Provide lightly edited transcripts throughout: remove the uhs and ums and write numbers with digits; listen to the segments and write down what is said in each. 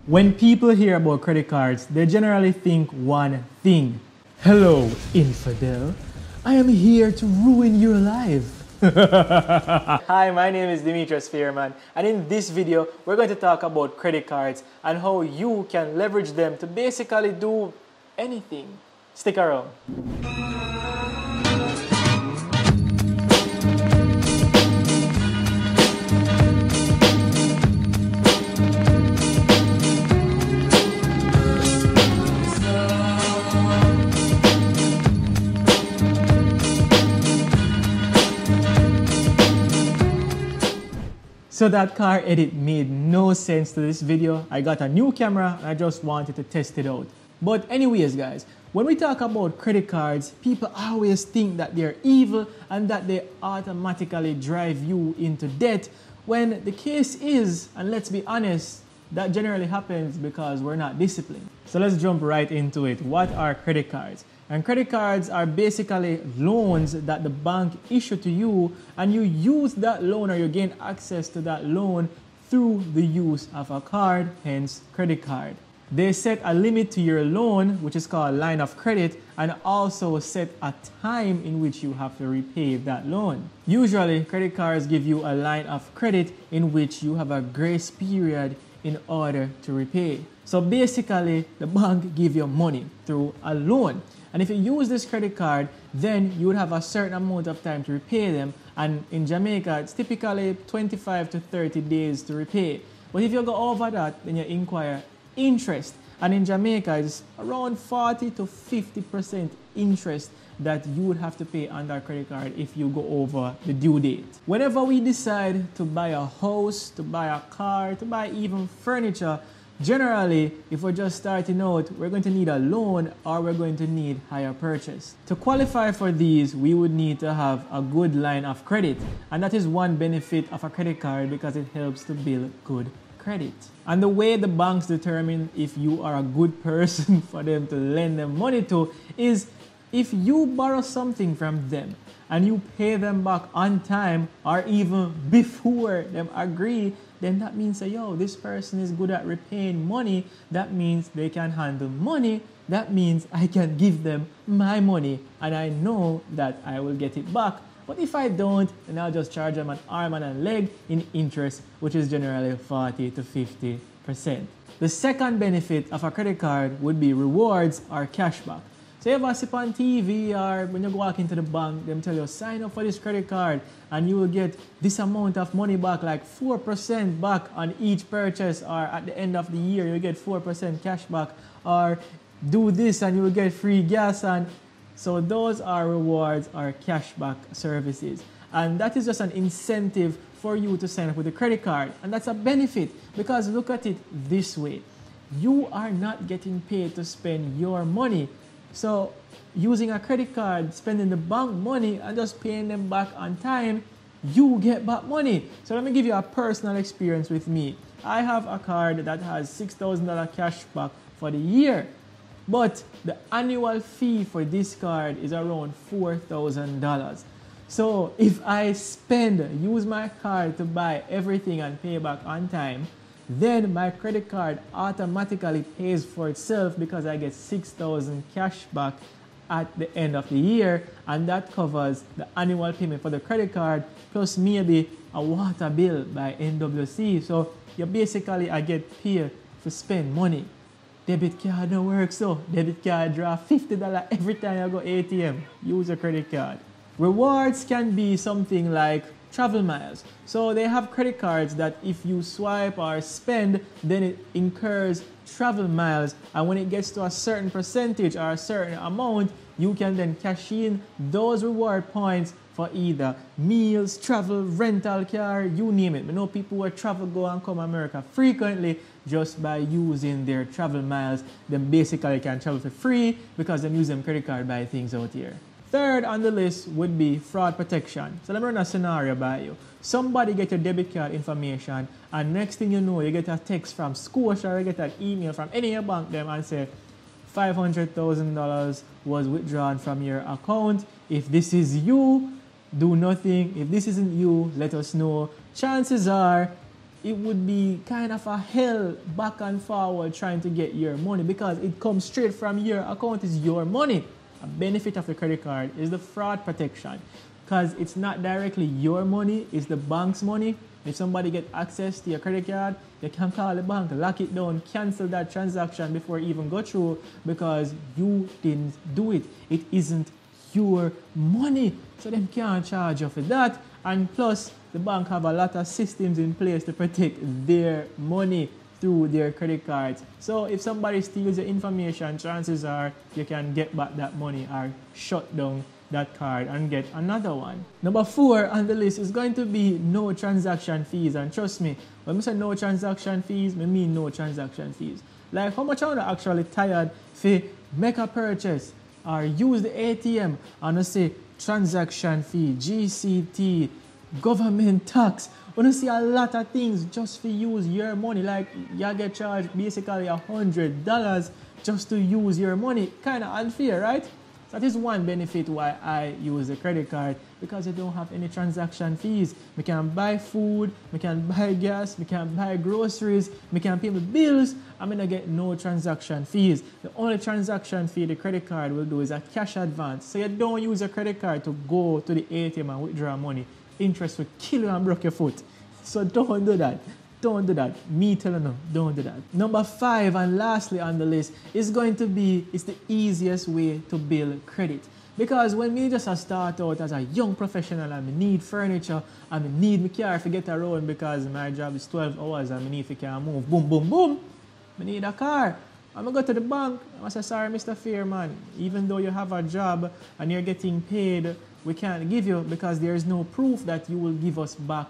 When people hear about credit cards, they generally think one thing. Hello, infidel. I am here to ruin your life. Hi, my name is Demetress Fairman, and in this video, we're going to talk about credit cards and how you can leverage them to basically do anything. Stick around. So that car edit made no sense to this video. I got a new camera and I just wanted to test it out. But anyways guys, when we talk about credit cards, people always think that they're evil and that they automatically drive you into debt, when the case is, and let's be honest, that generally happens because we're not disciplined. So let's jump right into it. What are credit cards? And credit cards are basically loans that the bank issue to you, and you use that loan or you gain access to that loan through the use of a card, hence credit card. They set a limit to your loan, which is called line of credit, and also set a time in which you have to repay that loan. Usually, credit cards give you a line of credit in which you have a grace period in order to repay. So basically, the bank give you money through a loan. And if you use this credit card, then you would have a certain amount of time to repay them. And in Jamaica, it's typically 25 to 30 days to repay. But if you go over that, then you inquire interest. And in Jamaica, it's around 40 to 50% interest that you would have to pay on that credit card if you go over the due date. Whenever we decide to buy a house, to buy a car, to buy even furniture, generally, if we're just starting out, we're going to need a loan or we're going to need hire purchase. To qualify for these, we would need to have a good line of credit. And that is one benefit of a credit card because it helps to build good credit. And the way the banks determine if you are a good person for them to lend them money to is if you borrow something from them and you pay them back on time or even before them agree, then that means that, yo, this person is good at repaying money. That means they can handle money. That means I can give them my money and I know that I will get it back. But if I don't, then I'll just charge them an arm and a leg in interest, which is generally 40 to 50%. The second benefit of a credit card would be rewards or cashback. So you ever sip on TV or when you walk into the bank, them tell you sign up for this credit card and you will get this amount of money back, like 4% back on each purchase, or at the end of the year you get 4% cash back, or do this and you will get free gas. And so those are rewards or cashback services. And that is just an incentive for you to sign up with a credit card. And that's a benefit because look at it this way. You are not getting paid to spend your money. So using a credit card, spending the bank money and just paying them back on time, you get back money. So let me give you a personal experience with me. I have a card that has $6,000 cash back for the year. But the annual fee for this card is around $4,000. So if I use my card to buy everything and pay back on time, then my credit card automatically pays for itself because I get $6,000 cash back at the end of the year, and that covers the annual payment for the credit card plus maybe a water bill by NWC. So you basically I get paid to spend money. Debit card don't work, so debit card draw $50 every time I go ATM. Use a credit card. Rewards can be something like travel miles. So they have credit cards that if you swipe or spend, then it incurs travel miles. And when it gets to a certain percentage or a certain amount, you can then cash in those reward points for either meals, travel, rental car, you name it. I know people who travel go and come to America frequently just by using their travel miles. They basically can travel for free because they use them credit card buy things out here. Third on the list would be fraud protection. So let me run a scenario by you. Somebody get your debit card information and next thing you know, you get a text from Scotia or you get an email from any bank them and say $500,000 was withdrawn from your account. If this is you, do nothing. If this isn't you, let us know. Chances are it would be kind of a hell back and forward trying to get your money because it comes straight from your account. Is your money. A benefit of the credit card is the fraud protection because it's not directly your money, it's the bank's money. If somebody get access to your credit card, you can call the bank, lock it down, cancel that transaction before it even go through because you didn't do it. It isn't your money. So them can't charge you for that. And plus, the bank have a lot of systems in place to protect their money through their credit cards. So if somebody steals your information, chances are you can get back that money or shut down that card and get another one. Number 4 on the list is going to be no transaction fees. And trust me, when I say no transaction fees, I mean no transaction fees. Like how much are you actually tired to make a purchase or use the ATM and say transaction fee, GCT, government tax. When you see a lot of things just to use your money, like you get charged basically $100 just to use your money. Kind of unfair, right? So that is one benefit why I use a credit card, because you don't have any transaction fees. We can buy food, we can buy gas, we can buy groceries, we can pay my bills, I'm gonna get no transaction fees. The only transaction fee the credit card will do is a cash advance. So you don't use a credit card to go to the ATM and withdraw money. Interest will kill you and break your foot. So don't do that. Don't do that. Me telling you, don't do that. Number 5 and lastly on the list is going to be, it's the easiest way to build credit. Because when me just start out as a young professional and I need furniture and I need my car to get around because my job is 12 hours and I need to can move, boom, boom, boom, I need a car. I'm going to go to the bank. I say, sorry, Mr. Fairman, even though you have a job and you're getting paid, we can't give you because there is no proof that you will give us back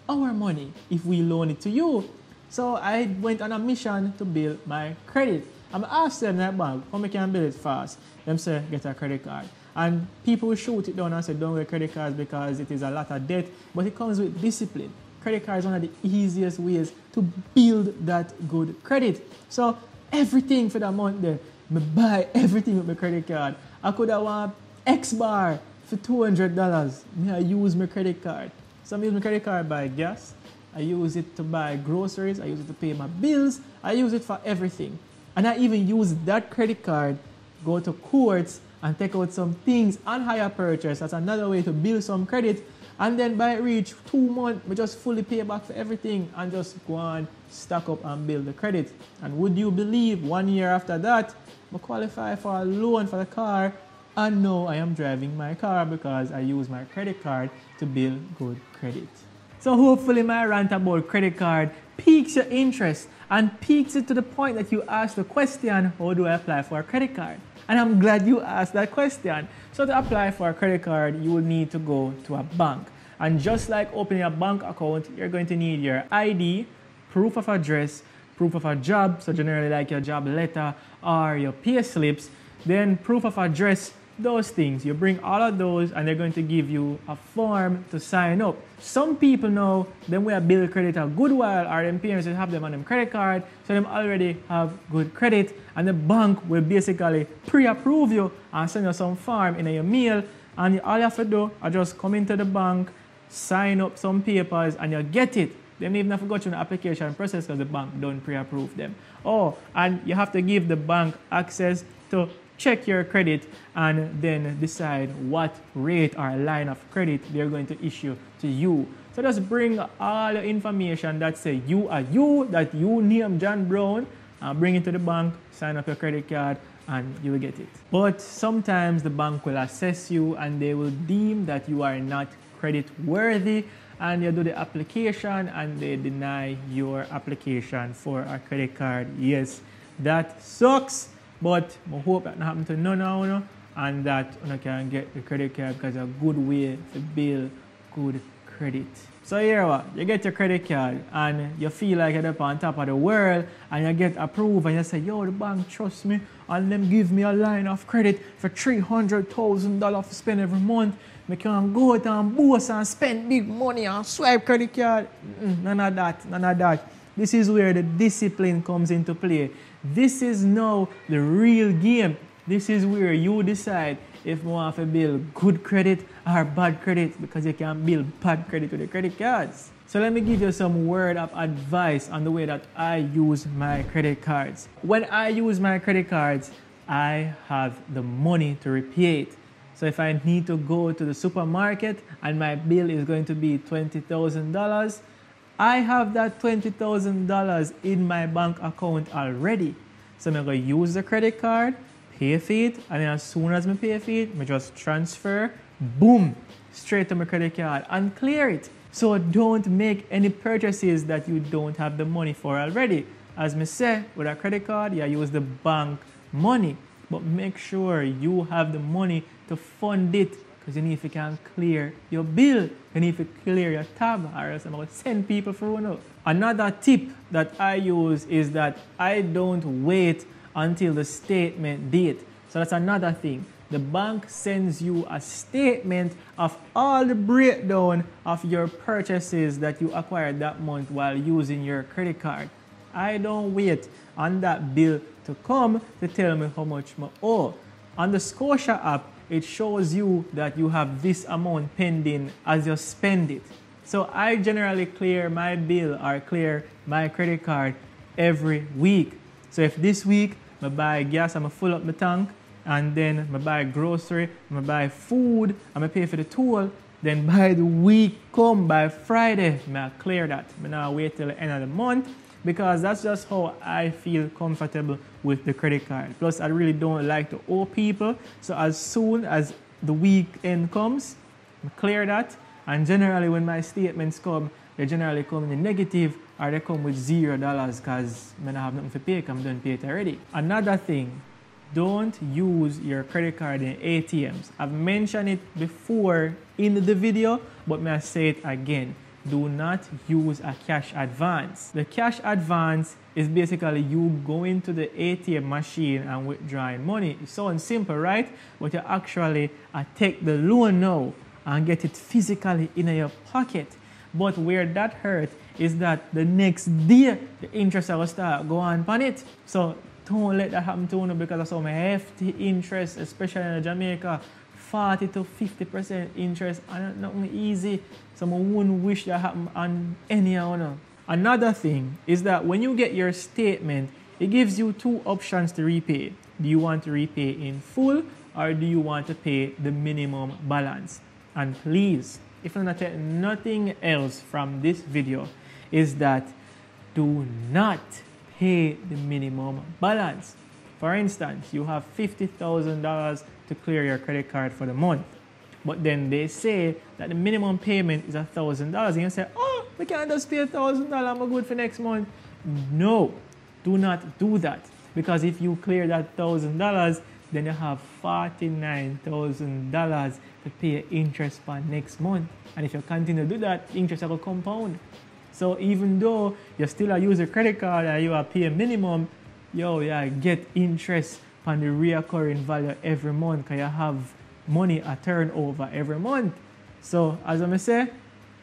our money if we loan it to you. So I went on a mission to build my credit. I'm asking them that bank, how I can build it fast? Them say, get a credit card. And people will shoot it down and say, don't get credit cards because it is a lot of debt. But it comes with discipline. Credit card is one of the easiest ways to build that good credit. So everything for the month there, I buy everything with my credit card. I could have want X bar for $200. I use my credit card. So I use my credit card to buy gas. I use it to buy groceries. I use it to pay my bills. I use it for everything. And I even use that credit card, go to courts and take out some things on hire purchase. That's another way to build some credit. And then by it reach 2 months, we just fully pay back for everything and just go on, stack up and build the credit. And would you believe 1 year after that, I qualify for a loan for the car. And now I am driving my car because I use my credit card to build good credit. So hopefully my rant about credit card piques your interest and piques it to the point that you ask the question, how do I apply for a credit card? And I'm glad you asked that question. So to apply for a credit card, you will need to go to a bank. And just like opening a bank account, you're going to need your ID, proof of address, proof of a job, so generally like your job letter or your pay slips, then proof of address, those things. You bring all of those and they're going to give you a form to sign up. Some people know them we have build credit a good while, or them parents will have them on them credit card, so them already have good credit, and the bank will basically pre-approve you and send you some form in your mail, and all you have to do is just come into the bank, sign up some papers, and you get it. They don't even have to go through an application process because the bank don't pre-approve them. Oh, and you have to give the bank access to check your credit and then decide what rate or line of credit they're going to issue to you. So just bring all the information that say you are you, that you name John Brown, and bring it to the bank, sign up your credit card, and you will get it. But sometimes the bank will assess you and they will deem that you are not credit worthy, and you do the application and they deny your application for a credit card. Yes, that sucks. But I hope that happens to none of you and that you can get the credit card because it's a good way to build good credit. So here what, you get your credit card and you feel like you're up on top of the world and you get approved and you say, yo, the bank trusts me and them give me a line of credit for $300,000 to spend every month. I can go out and boast and spend big money and swipe credit card. None of that, none of that. This is where the discipline comes into play. This is now the real game. This is where you decide if you want to build good credit or bad credit, because you can build bad credit with the credit cards. So let me give you some word of advice on the way that I use my credit cards. When I use my credit cards, I have the money to repay it. So if I need to go to the supermarket and my bill is going to be $20,000, I have that $20,000 in my bank account already. So I'm going to use the credit card, pay for it, and then as soon as I pay for it, I just transfer, boom, straight to my credit card and clear it. So don't make any purchases that you don't have the money for already. As I say, with a credit card, you use the bank money, but make sure you have the money to fund it, because you need to clear your bill, you need to clear your tab, or else I'm going to send people for you. Another tip that I use is that I don't wait until the statement date. So that's another thing. The bank sends you a statement of all the breakdown of your purchases that you acquired that month while using your credit card. I don't wait on that bill to come to tell me how much I owe. On the Scotia app, it shows you that you have this amount pending as you spend it. So I generally clear my bill or clear my credit card every week. So if this week I buy gas, I'm full up my tank, and then I buy grocery, I buy food, and I pay for the toll, then by the week come, by Friday, I clear that. I now wait till the end of the month, because that's just how I feel comfortable with the credit card. Plus, I really don't like to owe people. So as soon as the weekend comes, I clear that. And generally when my statements come, they generally come in the negative, or they come with $0 because I don't have nothing to pay because I'm done pay it already. Another thing, don't use your credit card in ATMs. I've mentioned it before in the video, but may I say it again. Do not use a cash advance. The cash advance is basically you going to the ATM machine and withdrawing money. It sounds simple, right? But you actually take the loan now and get it physically in your pocket. But where that hurts is that the next day the interest will start going on it. So don't let that happen to you, because of some hefty interest, especially in Jamaica. 40 to 50% interest, and not easy. Someone wouldn't wish that happen on any one. Another thing is that when you get your statement, it gives you two options to repay. Do you want to repay in full, or do you want to pay the minimum balance? And please, if you're not taking nothing else from this video, is that do not pay the minimum balance. For instance, you have $50,000 to clear your credit card for the month, but then they say that the minimum payment is $1,000, and you say, oh, we can't just pay $1,000, I'm good for next month. No, do not do that, because if you clear that $1,000, then you have $49,000 to pay interest for next month, and if you continue to do that, interest will compound. So even though you still use a credit card and you are paying minimum, you get interest on the recurring value every month, because you have money a turnover every month. So as I say,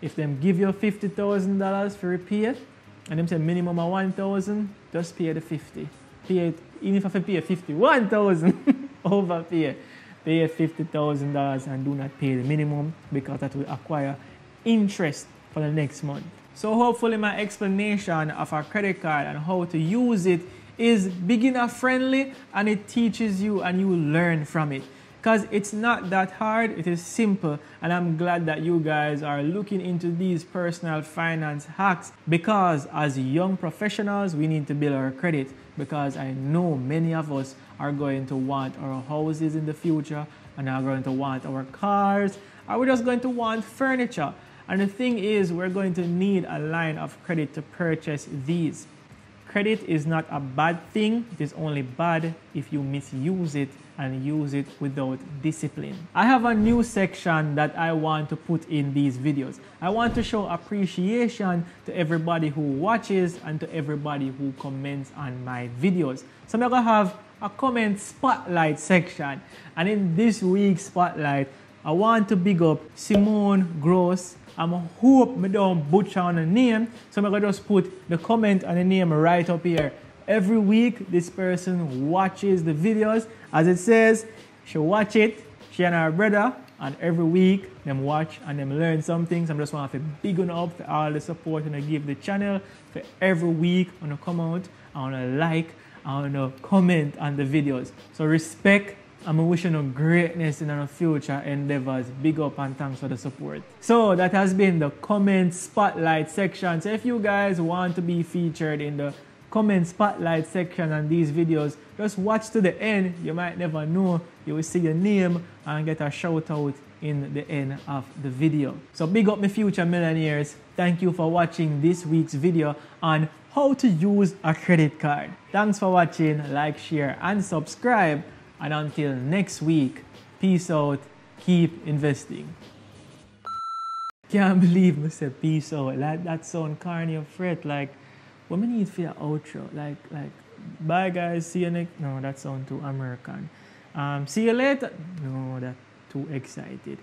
if them give you $50,000 for repay, and them say minimum of $1,000, just pay the 50. Pay it, even if I pay $51,000, overpay. Pay $50,000 and do not pay the minimum, because that will acquire interest for the next month. So hopefully my explanation of our credit card and how to use it is beginner friendly, and it teaches you and you learn from it, because it's not that hard. It is simple, and I'm glad that you guys are looking into these personal finance hacks, because as young professionals we need to build our credit, because I know many of us are going to want our houses in the future, and are going to want our cars, or we're just going to want furniture. And the thing is, we're going to need a line of credit to purchase these. Credit is not a bad thing. It is only bad if you misuse it and use it without discipline. I have a new section that I want to put in these videos. I want to show appreciation to everybody who watches and to everybody who comments on my videos. So I'm going to have a comment spotlight section. And in this week's spotlight, I want to big up Simone Gross. I hope I don't butcher on the name, so I'm going to just put the comment and the name right up here. Every week, this person watches the videos. As it says, she watch it, she and her brother, And every week, them watch and them learn some things. I just want to big one up for all the support and give the channel. For every week, I want to come out, I want to like, I want to comment on the videos. So respect. I'm wishing you greatness in our future endeavors. Big up and thanks for the support. So that has been the comment spotlight section. So if you guys want to be featured in the comment spotlight section on these videos, just watch to the end. You might never know. You will see your name and get a shout out in the end of the video. So big up my future millionaires. Thank you for watching this week's video on how to use a credit card. Thanks for watching. Like, share and subscribe. And until next week, peace out, keep investing. Can't believe me say peace out. Like that sound corny or fret. Like, what me need for your outro? Like, bye guys, see you next. No, that sound too American. See you later. No, that too excited.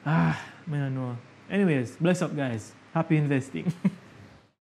I don't know. Anyways, bless up guys. Happy investing.